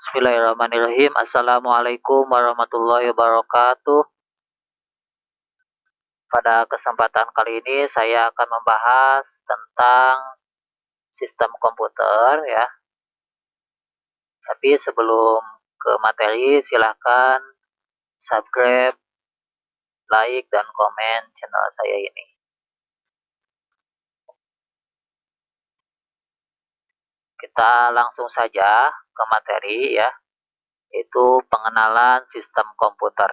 Bismillahirrahmanirrahim. Assalamualaikum warahmatullahi wabarakatuh. Pada kesempatan kali ini saya akan membahas tentang sistem komputer ya. Tapi sebelum ke materi, silahkan subscribe, like, dan komen channel saya ini. Kita langsung saja ke materi ya, yaitu pengenalan sistem komputer.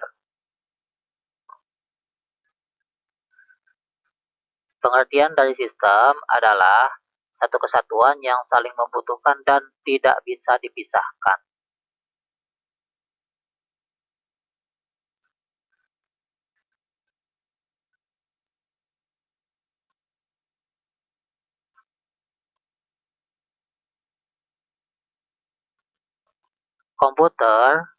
Pengertian dari sistem adalah satu kesatuan yang saling membutuhkan dan tidak bisa dipisahkan. Komputer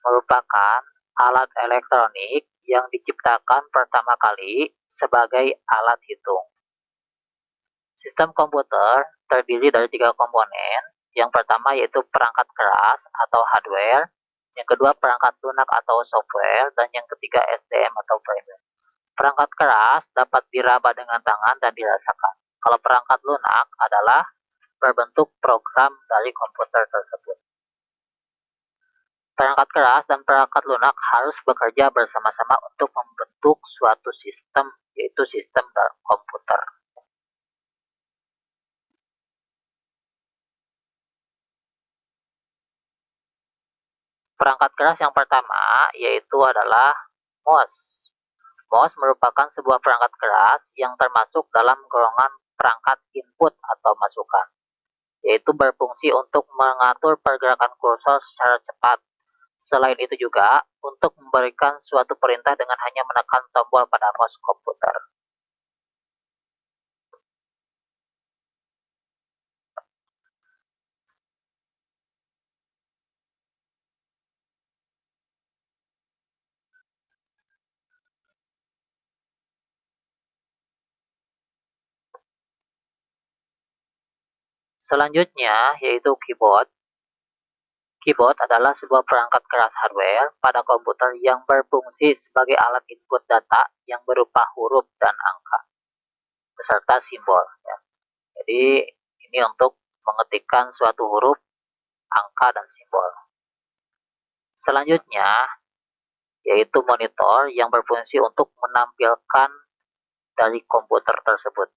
merupakan alat elektronik yang diciptakan pertama kali sebagai alat hitung. Sistem komputer terdiri dari 3 komponen. Yang pertama yaitu perangkat keras atau hardware, yang kedua perangkat lunak atau software, dan yang ketiga SDM atau firmware. Perangkat keras dapat diraba dengan tangan dan dirasakan. Kalau perangkat lunak adalah berbentuk program dari komputer tersebut. Perangkat keras dan perangkat lunak harus bekerja bersama-sama untuk membentuk suatu sistem, yaitu sistem komputer. Perangkat keras yang pertama yaitu adalah mouse. Mouse merupakan sebuah perangkat keras yang termasuk dalam golongan perangkat input atau masukan, yaitu berfungsi untuk mengatur pergerakan kursor secara cepat. Selain itu juga untuk memberikan suatu perintah dengan hanya menekan tombol pada mouse komputer. Selanjutnya yaitu keyboard. Keyboard adalah sebuah perangkat keras hardware pada komputer yang berfungsi sebagai alat input data yang berupa huruf dan angka beserta simbol ya. Jadi ini untuk mengetikkan suatu huruf, angka, dan simbol. Selanjutnya yaitu monitor yang berfungsi untuk menampilkan dari komputer tersebut.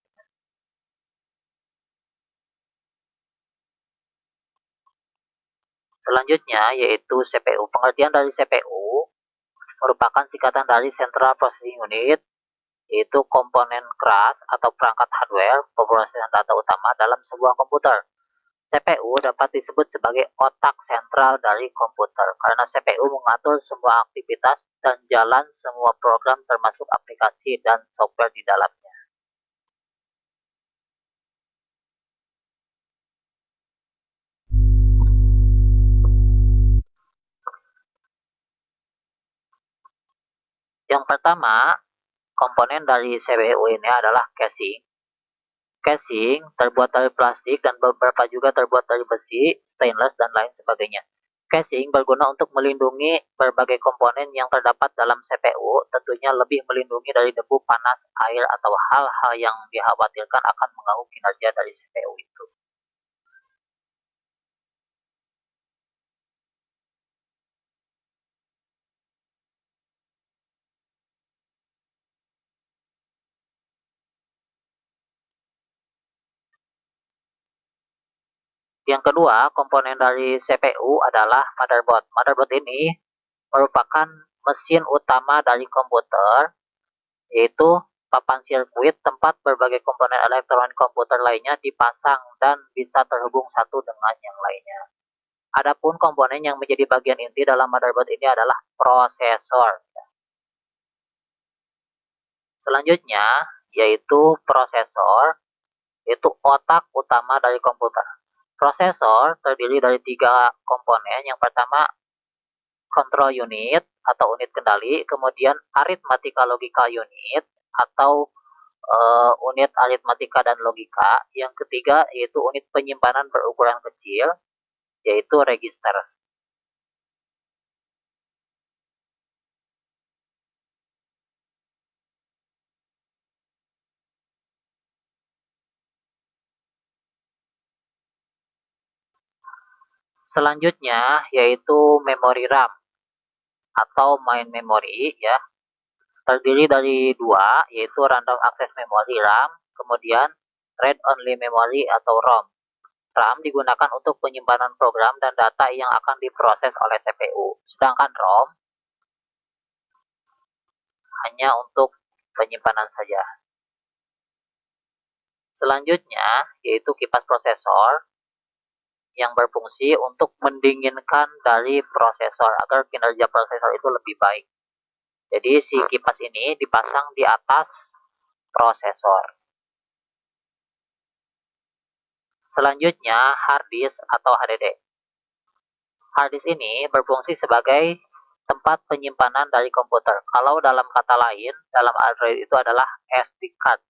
Selanjutnya yaitu CPU. Pengertian dari CPU merupakan singkatan dari Central Processing Unit, yaitu komponen keras atau perangkat hardware pemrosesan data utama dalam sebuah komputer. CPU dapat disebut sebagai otak sentral dari komputer karena CPU mengatur semua aktivitas dan jalan semua program termasuk aplikasi dan software di dalamnya. Yang pertama, komponen dari CPU ini adalah casing. Casing terbuat dari plastik dan beberapa juga terbuat dari besi, stainless, dan lain sebagainya. Casing berguna untuk melindungi berbagai komponen yang terdapat dalam CPU, tentunya lebih melindungi dari debu, panas, air, atau hal-hal yang dikhawatirkan akan mengganggu kinerja dari CPU itu. Yang kedua, komponen dari CPU adalah motherboard. Motherboard ini merupakan mesin utama dari komputer, yaitu papan sirkuit tempat berbagai komponen elektronik komputer lainnya dipasang dan bisa terhubung satu dengan yang lainnya. Adapun komponen yang menjadi bagian inti dalam motherboard ini adalah prosesor. Selanjutnya, yaitu prosesor, yaitu otak utama dari komputer. Prosesor terdiri dari 3 komponen. Yang pertama, control unit atau unit kendali, kemudian arithmetica logical unit atau unit aritmatika dan logika. Yang ketiga yaitu unit penyimpanan berukuran kecil, yaitu register. Selanjutnya yaitu memori RAM atau main memory ya. Terdiri dari dua, yaitu random access memory RAM, kemudian read only memory atau ROM. RAM digunakan untuk penyimpanan program dan data yang akan diproses oleh CPU, sedangkan ROM hanya untuk penyimpanan saja. Selanjutnya yaitu kipas prosesor yang berfungsi untuk mendinginkan dari prosesor agar kinerja prosesor itu lebih baik. Jadi si kipas ini dipasang di atas prosesor. Selanjutnya hard disk atau HDD. Hard disk ini berfungsi sebagai tempat penyimpanan dari komputer. Kalau dalam kata lain, dalam Android itu adalah SD card.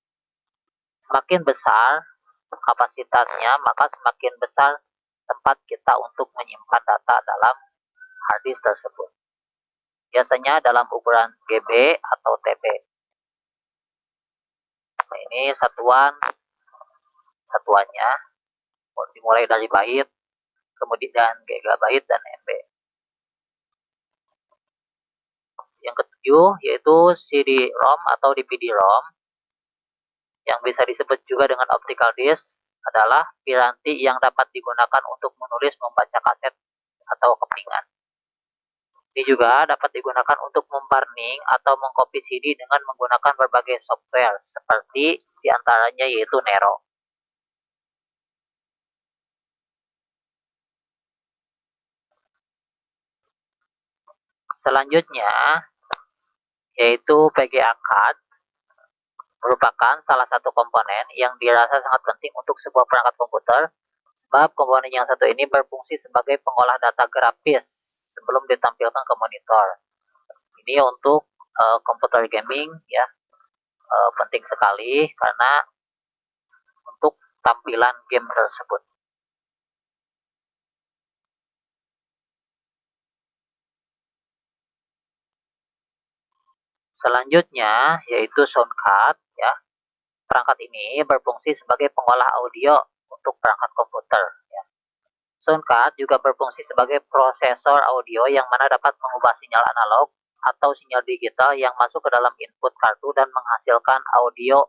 Semakin besar kapasitasnya, maka semakin besar tempat kita untuk menyimpan data dalam hard disk tersebut. Biasanya dalam ukuran GB atau TB. Nah, ini satuannya dimulai dari byte, kemudian gigabyte dan MB. Yang ketujuh yaitu CD-ROM atau DVD-ROM yang bisa disebut juga dengan optical disk adalah piranti yang dapat digunakan untuk menulis membaca kaset atau kepingan. Ini juga dapat digunakan untuk memburning atau mengcopy CD dengan menggunakan berbagai software seperti diantaranya yaitu Nero. Selanjutnya yaitu VGA card merupakan salah satu komponen yang dirasa sangat penting untuk sebuah perangkat komputer sebab komponen yang satu ini berfungsi sebagai pengolah data grafis sebelum ditampilkan ke monitor. Ini untuk komputer gaming ya, penting sekali karena untuk tampilan game tersebut. Selanjutnya yaitu sound card ya. Perangkat ini berfungsi sebagai pengolah audio untuk perangkat komputer ya. Sound card juga berfungsi sebagai prosesor audio yang mana dapat mengubah sinyal analog atau sinyal digital yang masuk ke dalam input kartu dan menghasilkan audio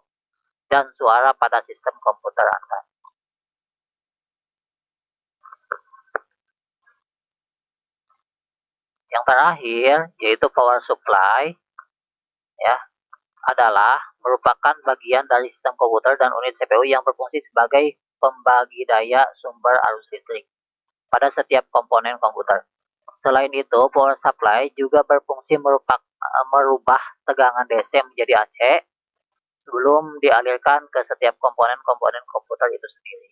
dan suara pada sistem komputer Anda. Yang terakhir yaitu power supply ya, adalah merupakan bagian dari sistem komputer dan unit CPU yang berfungsi sebagai pembagi daya sumber arus listrik pada setiap komponen komputer. Selain itu, power supply juga berfungsi merubah tegangan DC menjadi AC sebelum dialirkan ke setiap komponen-komponen komputer itu sendiri.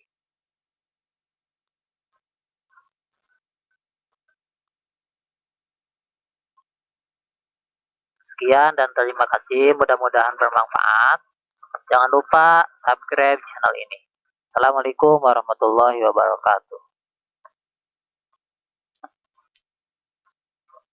Sekian dan terima kasih, mudah-mudahan bermanfaat. Jangan lupa subscribe channel ini. Assalamualaikum warahmatullahi wabarakatuh.